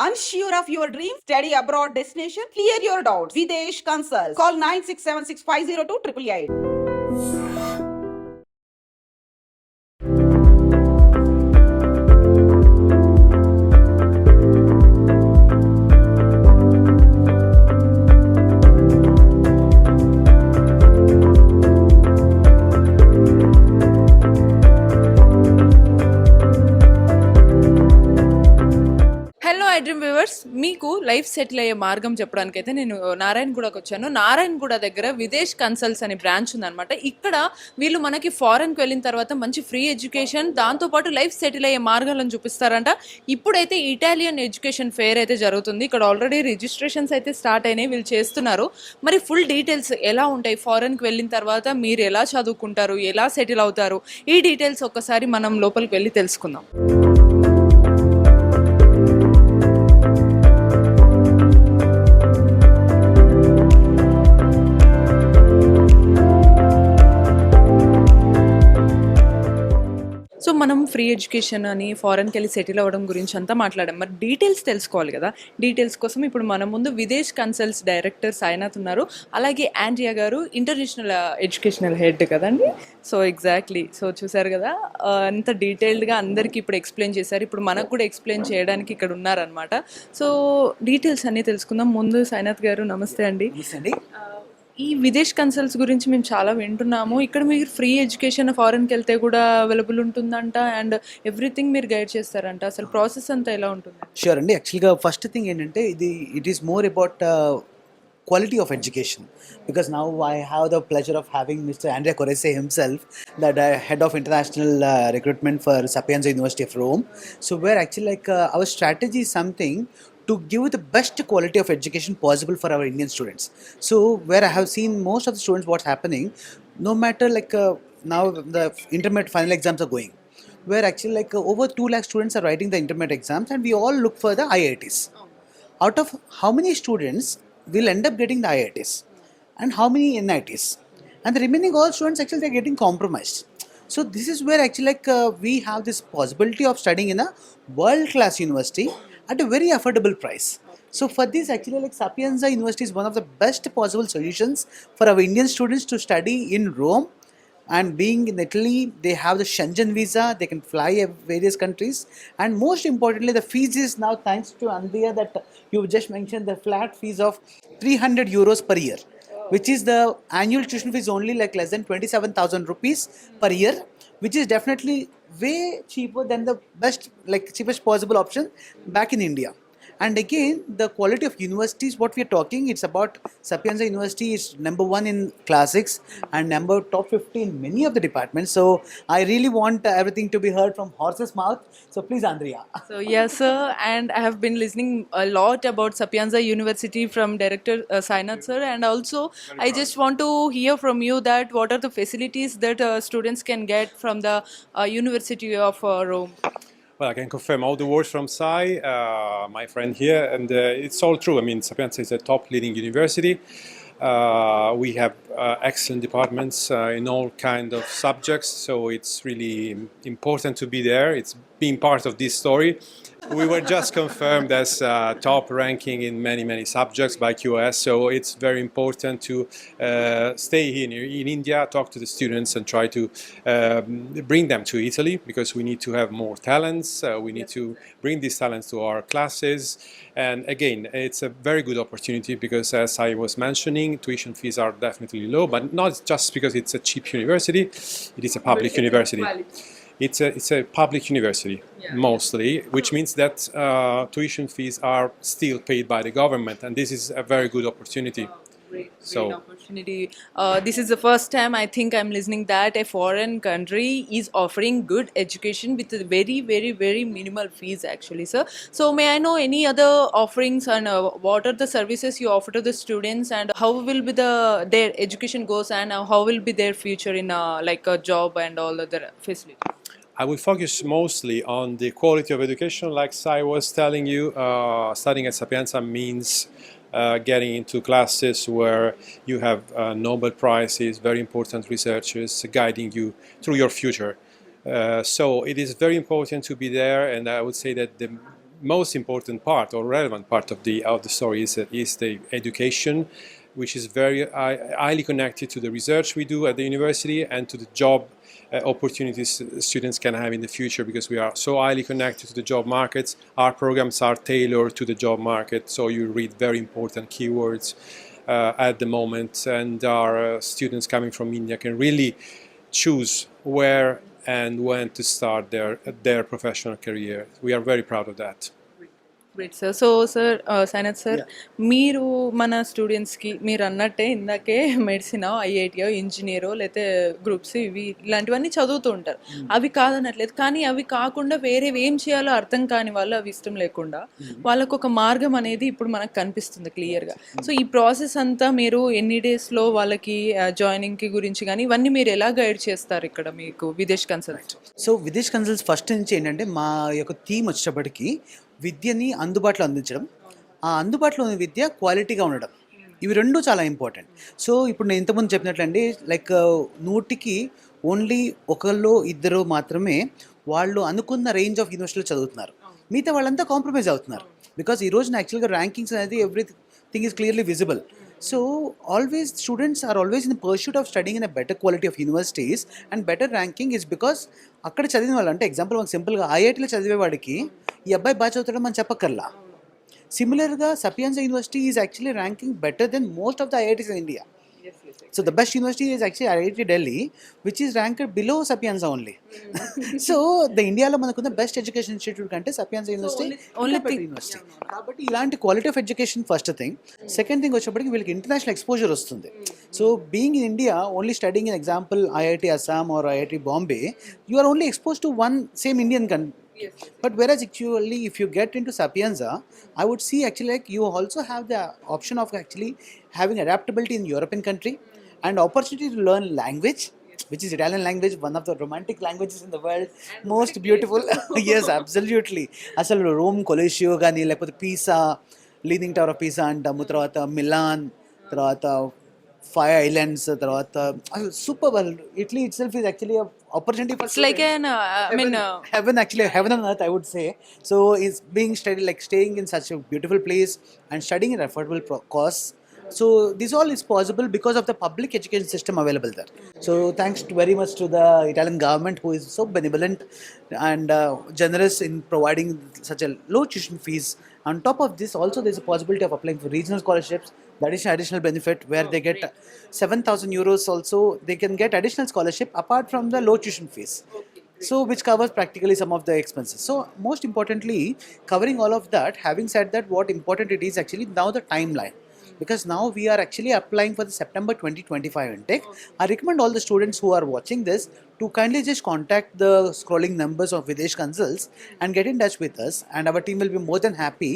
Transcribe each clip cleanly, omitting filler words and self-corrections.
Unsure of your dream? Study abroad destination? Clear your doubts. Videsh Consult. Call 9676502888. Hello I dream viewers, మీకు life settle అయ్యే మార్గం చెప్పడానికైతే నేను నారాయణగూడకు వచ్చాను. నారాయణగూడ దగ్గర Videsh consults అనే బ్రాంచ్ ఉందన్నమాట. ఇక్కడ వీళ్ళు మనకి ఫారెన్కి వెళ్ళిన తర్వాత మంచి ఫ్రీ ఎడ్యుకేషన్, దాంతోపాటు లైఫ్ సెటిల్ అయ్యే మార్గాలను చూపిస్తారంట. ఇప్పుడైతే ఇటాలియన్ ఎడ్యుకేషన్ ఫెయిర్ అయితే జరుగుతుంది. ఇక్కడ ఆల్రెడీ రిజిస్ట్రేషన్స్ అయితే స్టార్ట్ అయినాయి, వీళ్ళు చేస్తున్నారు. మరి ఫుల్ డీటెయిల్స్ ఎలా ఉంటాయి, ఫారెన్కి వెళ్ళిన తర్వాత మీరు ఎలా చదువుకుంటారు, ఎలా సెటిల్ అవుతారు, ఈ డీటెయిల్స్ ఒక్కసారి మనం లోపలికి వెళ్ళి తెలుసుకుందాం. సో మనం ఫ్రీ ఎడ్యుకేషన్ అని ఫారెన్కి వెళ్ళి సెటిల్ అవ్వడం గురించి అంతా మాట్లాడాం. మరి డీటెయిల్స్ తెలుసుకోవాలి కదా. డీటెయిల్స్ కోసం ఇప్పుడు మన ముందు విదేశ్ కన్సల్ట్స్ డైరెక్టర్ సాయినాథ్ ఉన్నారు, అలాగే ఆండ్రియా గారు ఇంటర్నేషనల్ ఎడ్యుకేషనల్ హెడ్ కదండి. సో ఎగ్జాక్ట్లీ, సో చూసారు కదా, అంత డీటెయిల్డ్గా అందరికీ ఇప్పుడు ఎక్స్ప్లెయిన్ చేశారు. ఇప్పుడు మనకు కూడా ఎక్స్ప్లెయిన్ చేయడానికి ఇక్కడ ఉన్నారనమాట. సో డీటెయిల్స్ అన్నీ తెలుసుకుందాం. ముందు సాయినాథ్ గారు నమస్తే అండి. ఈ విదేశ్ కన్సల్ట్స్ గురించి మేము చాలా వింటున్నాము. ఇక్కడ మీరు ఫ్రీ ఎడ్యుకేషన్ ఫారెన్కి వెళ్తే కూడా అవైలబుల్ ఉంటుందంట, అండ్ ఎవ్రీథింగ్ మీరు గైడ్ చేస్తారంట. అసలు ప్రాసెస్ అంతా ఎలా ఉంటుంది? షూర్ అండి. యాక్చువల్గా ఫస్ట్ థింగ్ ఏంటంటే it is more about quality of education, because now I have the pleasure of having Mr. Andrea Correse himself, the head of international recruitment for Sapienza University of Rome. So where actually our strategy is something to give the best quality of education possible for our Indian students. So where I have seen most of the students what's happening, no matter now the intermediate final exams are going, where actually over 2 lakh students are writing the intermediate exams, and we all look for the IITs. Out of how many students will end up getting the IITs and how many NITs, and the remaining all students actually they're getting compromised. So this is where actually we have this possibility of studying in a world class university at a very affordable price. So for this actually Sapienza University is one of the best possible solutions for our Indian students to study in Rome. And being in Italy, they have the Schengen visa, they can fly various countries, and most importantly the fees is now, thanks to Andrea that you just mentioned, the flat fees of 300 euros per year, which is the annual tuition fees only less than 27,000 rupees per year, which is definitely way cheaper than the best cheapest possible option back in India. And again, the quality of universities, what we are talking, it's about Sapienza University is number 1 in classics and number top 50 in many of the departments. So I really want everything to be heard from horse's mouth. So please, Andrea. So yes, sir, and I have been listening a lot about Sapienza University from Director Sainath sir, and also I just want to hear from you that what are the facilities that students can get from the University of Rome. Well, I can confirm all the words from Sai, my friend here, and it's all true. I mean, Sapienza is a top leading university. We have excellent departments in all kind of subjects, so it's really important to be there. It's being part of this story. We were just confirmed as top ranking in many subjects by QS, so it's very important to stay here in India, talk to the students and try to bring them to Italy, because we need to have more talents. We need to bring these talents to our classes, and again, it's a very good opportunity because, as I was mentioning, tuition fees are definitely low, but not just because it's a cheap university, it is a public university. It's a public university, mostly, which means that tuition fees are still paid by the government, and this is a very good opportunity. Great opportunity. This is the first time I think I'm listening that a foreign country is offering good education with a very minimal fees actually, sir. So may I know any other offerings, and what are the services you offer to the students, and how will be their education goes, and how will be their future in a job and all other facilities? I will focus mostly on the quality of education. Like Sai was telling you, studying at Sapienza means getting into classes where you have Nobel Prizes, very important researchers guiding you through your future. So it is very important to be there, and I would say that the most important part or relevant part of the story is the education, which is very highly connected to the research we do at the university and to the job opportunities students can have in the future, because we are so highly connected to the job markets. Our programs are tailored to the job market, so you read very important keywords at the moment, and our students coming from India can really choose where and when to start their professional career. We are very proud of that. Great sir. So sir Sainath sir, మీరు మన స్టూడెంట్స్కి మీరు అన్నట్టే ఇందాకే medicine, ఐఐటియో, ఇంజనీరో, లేకపోతే groups ఇవి ఇలాంటివన్నీ చదువుతూ ఉంటారు. అవి కాదనట్లేదు, కానీ అవి కాకుండా వేరేవి ఏం చేయాలో అర్థం కాని వాళ్ళు, అవి ఇష్టం లేకుండా వాళ్ళకు ఒక మార్గం అనేది ఇప్పుడు మనకు కనిపిస్తుంది క్లియర్గా. సో ఈ ప్రాసెస్ అంతా మీరు ఎన్ని డేస్లో వాళ్ళకి జాయినింగ్కి గురించి కానీ ఇవన్నీ మీరు ఎలా గైడ్ చేస్తారు ఇక్కడ మీకు Videsh consult? So Videsh consults first నుంచి ఏంటంటే మా యొక్క థీమ్ వచ్చేటప్పటికి విద్యని అందుబాటులో అందించడం, ఆ అందుబాటులో ఉన్న విద్య క్వాలిటీగా ఉండడం, ఇవి రెండు చాలా ఇంపార్టెంట్. సో ఇప్పుడు నేను ఇంతకుముందు చెప్పినట్లండి, లైక్ 100కి ఓన్లీ ఒకళ్ళు ఇద్దరు మాత్రమే వాళ్ళు అనుకున్న రేంజ్ ఆఫ్ యూనివర్సిటీలో చదువుతున్నారు, మిగతా వాళ్ళంతా కాంప్రమైజ్ అవుతున్నారు. బికాస్ ఈ రోజున యాక్చువల్గా ర్యాంకింగ్స్ అనేది everything is clearly visible. So always students are always in the pursuit of studying in a better quality of universities, and better ranking is because అక్కడ చదివిన వాళ్ళు, అంటే ఎగ్జాంపుల్ మనకు సింపుల్గా ఐఐటీలో చదివేవాడికి ఈ అబ్బాయి బాగా చదువుతాడని మనం చెప్పక్కర్లా. సిమిలర్గా Sapienza university is actually ranking better than most of the IITs in India. So the best university is actually IIT Delhi, which is ranked below Sapienza only. So the India lo manakunna best education institute kante Sapienza University only university. Kabatti ilanti quality of education first thing. Second thing vachappadiki veeliki international exposure vastundi. So being in India only studying in example IIT Assam or IIT Bombay, you are only exposed to one same Indian country. But whereas actually if you get into Sapienza, I would see actually like you also have the option of actually having adaptability in European country and opportunity to learn language, which is Italian language, one of the romantic languages in the world, most beautiful. Yes, absolutely. Asalu Rome Colosseum gaani lekapothe Pisa, Leaning Tower of Pisa antamu, tarvata Milan, tarvata Fire Islands, tarvata super well. Italy itself is actually a opportunity for It's like an heaven, actually heaven on earth, I would say. So it's being studied, like staying in such a beautiful place and studying at affordable costs. So this all is possible because of the public education system available there. So thanks very much to the Italian government, who is so benevolent and generous in providing such a low tuition fees. On top of this, also there's a possibility of applying for regional scholarships. That is an additional benefit where they get 7,000 euros. Also they can get additional scholarship apart from the low tuition fees. So which covers practically some of the expenses. So most importantly, covering all of that, having said that, what important it is actually now the timeline. Because now we are actually applying for the September 2025 intake. I recommend all the students who are watching this to kindly just contact the scrolling numbers of Videsh Consults and get in touch with us, and our team will be more than happy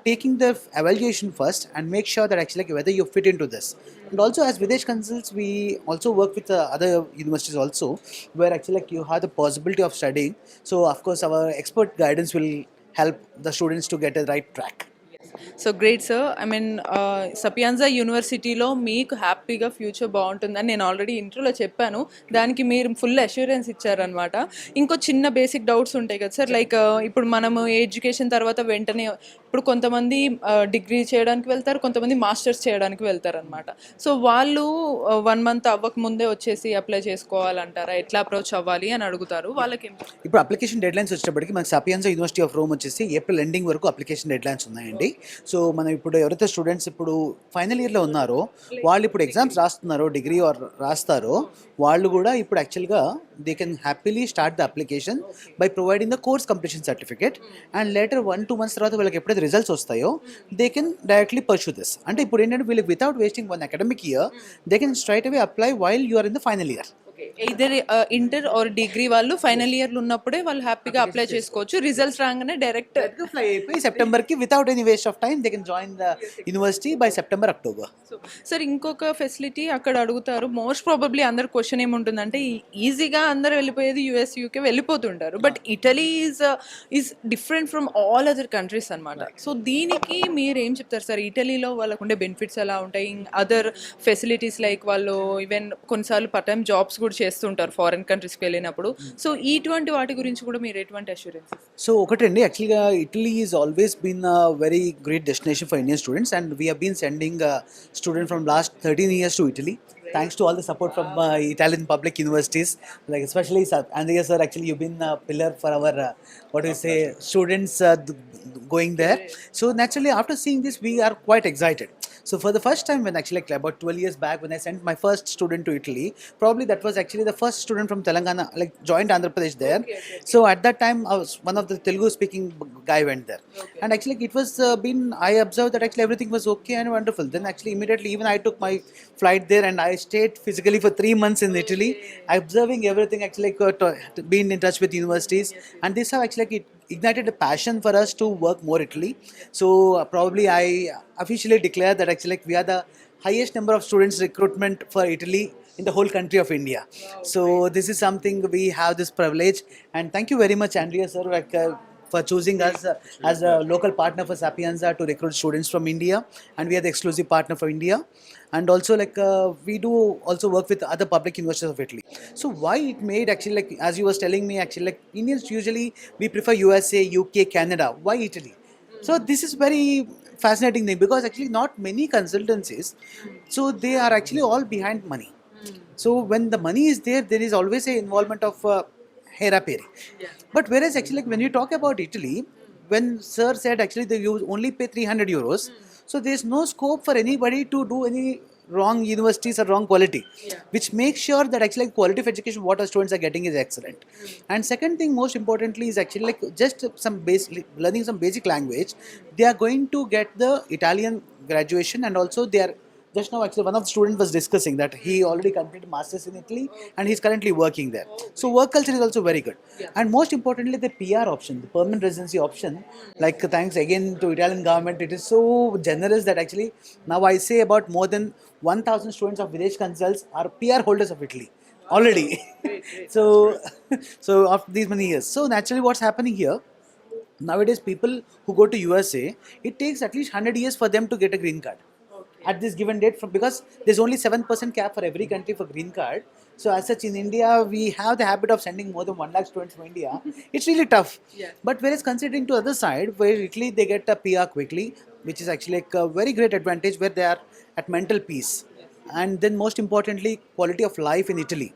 taking the evaluation first and make sure that actually like whether you fit into this. And also as Videsh Consults, we also work with other universities also, where actually like you have the possibility of studying. So of course our expert guidance will help the students to get a right track. So great sir. I mean Sapienza యూనివర్సిటీలో మీకు హ్యాపీగా future బాగుంటుందని నేను already ఇంట్రోలో చెప్పాను, దానికి మీరు full assurance ఇచ్చారనమాట. ఇంకో చిన్న బేసిక్ డౌట్స్ ఉంటాయి కదా సార్, లైక్ ఇప్పుడు మనము ఎడ్యుకేషన్ తర్వాత వెంటనే ఇప్పుడు కొంతమంది డిగ్రీ చేయడానికి వెళ్తారు, కొంతమంది మాస్టర్స్ చేయడానికి వెళ్తారనమాట. సో వాళ్ళు 1 month అవ్వక ముందే వచ్చేసి అప్లై చేసుకోవాలంటారా, ఎట్లా అప్రోచ్ అవ్వాలి అని అడుగుతారు. వాళ్ళకి ఇప్పుడు అప్లికేషన్ డెడ్ లైన్స్ వచ్చేటప్పటికి మనకి సపియన్సా యూనివర్సిటీ ఆఫ్ రోమ్ వచ్చేసి ఏప్రిల్ ఎండింగ్ వరకు అప్లికేషన్ డెడ్ లైన్స్ ఉన్నాయండి. సో మనం ఇప్పుడు ఎవరైతే స్టూడెంట్స్ ఇప్పుడు ఫైనల్ ఇయర్లో ఉన్నారో వాళ్ళు ఇప్పుడు ఎగ్జామ్స్ రాస్తున్నారో, డిగ్రీ రాస్తారో, వాళ్ళు కూడా ఇప్పుడు యాక్చువల్గా they can happily start the application by providing the course completion certificate. And later 1-2 months తర్వాత వీళ్ళకి ఎప్పుడైతే రిజల్ట్స్ వస్తాయో they can directly pursue this. అంటే ఇప్పుడు ఏంటంటే వీళ్ళకి without wasting 1 academic year they can straight away apply while you are in the final year. ఇద్దరు inter or degree వాళ్ళు ఫైనల్ ఇయర్లో ఉన్నప్పుడే వాళ్ళు హ్యాపీగా అప్లై చేసుకోవచ్చు. రిజల్ట్స్ రాగానే డైరెక్ట్ అప్లై అయిపోయి సెప్టెంబర్కి without any waste of time they can join the university by September, October. Sir ఇంకొక ఫెసిలిటీ అక్కడ అడుగుతారు, మోస్ట్ ప్రాబబ్లీ అందరు క్వశ్చన్ ఏముంటుందంటే ఈజీగా అందరు వెళ్ళిపోయేది యూఎస్, యూకే వెళ్ళిపోతుంటారు, but Italy is different from all other countries అనమాట. సో దీనికి మీరు ఏం చెప్తారు సార్? ఇటలీలో వాళ్ళకు ఉండే బెనిఫిట్స్ ఎలా ఉంటాయి? అదర్ ఫెసిలిటీస్ లైక్ వాళ్ళు ఈవెన్ కొన్నిసార్లు పార్ట్ టైం జాబ్స్ కూడా కూడా చేస్తుంటారు ఫారిన్ కంట్రీస్కి వెళ్ళినప్పుడు. సో ఇటువంటి వాటి గురించి కూడా మీరు ఎటువంటి అష్యూరెన్స్? సో ఒకటండి, యాక్చువల్గా Italy is always been a very great destination for Indian students, and we been sending student from last 13 years to Italy. Thanks to all the support from Italian public universities, like especially Andrea sir. Actually, you've been a pillar for our what do you say, students going there. So naturally, after seeing this, we are quite excited. So for the first time, when actually like about 12 years back, when I sent my first student to Italy, probably that was actually the first student from Telangana, like joined Andhra Pradesh there. So at that time, I was one of the Telugu speaking guy went there, and actually it was I observed that actually everything was okay and wonderful. Then actually immediately even I took my flight there and I stayed physically for 3 months in Italy, observing everything, actually being in touch with universities, and this have actually it ignited a passion for us to work more Italy. So probably I officially declare that actually we are the highest number of students recruitment for Italy in the whole country of India. So this is something we have this privilege, and thank you very much Andrea sir, for choosing us as a local partner for Sapienza to recruit students from India, and we are the exclusive partner for India. And also we do also work with other public universities of Italy. So why it made actually as you was telling me, actually Indians usually we prefer USA, UK, Canada. Why Italy? So this is very fascinating thing, because actually not many consultancies, so they are actually all behind money. So when the money is there, there is always a involvement of hera-peri. But whereas actually when you talk about Italy, when sir said actually they you only pay 300 euros, so there's no scope for anybody to do any wrong universities or wrong quality, which makes sure that actually quality of education what our students are getting is excellent. And second thing, most importantly, is actually just some basic learning some basic language. They are going to get the Italian graduation, and also they are just now actually one of the students was discussing that he already completed masters in Italy and he's currently working there. So work culture is also very good. And most importantly, the PR option, the permanent residency option, thanks again to Italian government, it is so generous that actually now I say about more than 1000 students of Videsh Consults are PR holders of Italy already. So after these many years, so naturally what's happening here nowadays, people who go to USA, it takes at least 100 years for them to get a green card at this given date, because there's only 7% cap for every country for green card. So as such, in India we have the habit of sending more than 1 lakh students from India. It's really tough. But whereas considering to other side, where Italy they get a PR quickly, which is actually a very great advantage, where they are at mental peace. And then most importantly, quality of life in Italy.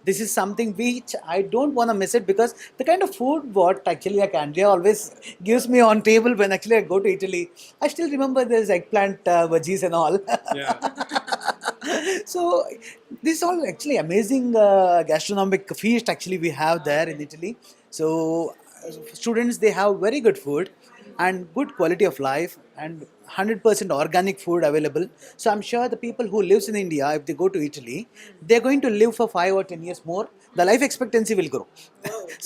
This is something which I don't want to miss it, because the kind of food what actually Andrea always gives me on table when actually I go to Italy. I still remember there's eggplant veggies and all. Yeah. So this is all actually amazing gastronomic feast actually we have there in Italy. So students, they have very good food and good quality of life and 100% organic food available. So I'm sure the people who lives in India, if they go to Italy, they're going to live for 5 or 10 years more. The life expectancy will grow.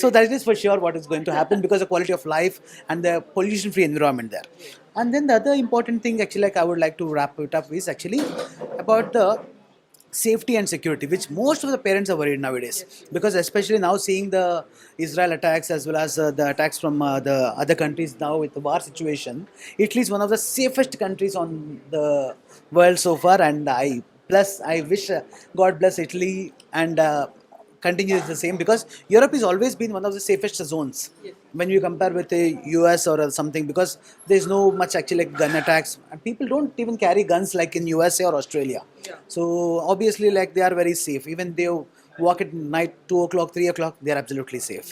So that is for sure what is going to happen, because the quality of life and the pollution free environment there. And then the other important thing actually I would like to wrap it up is actually about the safety and security, which most of the parents are worried nowadays, because especially now seeing the Israel attacks as well as the attacks from the other countries now with the war situation, Italy is one of the safest countries on the world so far. And I wish God bless Italy and continues the same, because Europe has always been one of the safest zones when you compare with the US or something, because there's no much actually gun attacks, and people don't even carry guns like in USA or Australia. So obviously they are very safe. Even they walk at night 2 o'clock, 3 o'clock, they are absolutely safe.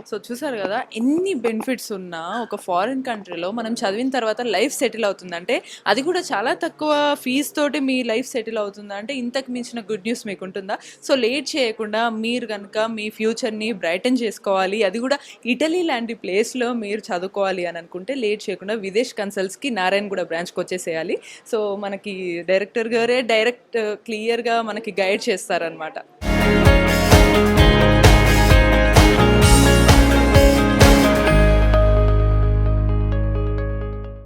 So చూసారు కదా, ఎన్ని benefits ఉన్నా ఒక foreign కంట్రీలో మనం చదివిన తర్వాత life settle అవుతుందంటే, అది కూడా చాలా తక్కువ ఫీజు తోటి మీ లైఫ్ సెటిల్ అవుతుందంటే, ఇంతకు మించిన గుడ్ న్యూస్ మీకు ఉంటుందా? సో లేట్ చేయకుండా మీరు కనుక మీ ఫ్యూచర్ని బ్రైటన్ చేసుకోవాలి, అది కూడా ఇటలీ లాంటి ప్లేస్లో మీరు చదువుకోవాలి అని అనుకుంటే, లేట్ చేయకుండా విదేశ్ కన్సల్ట్స్కి నారాయణగూడ బ్రాంచ్కి వచ్చేసేయాలి. సో మనకి డైరెక్టర్ గారే క్లియర్గా మనకి గైడ్ చేస్తారనమాట.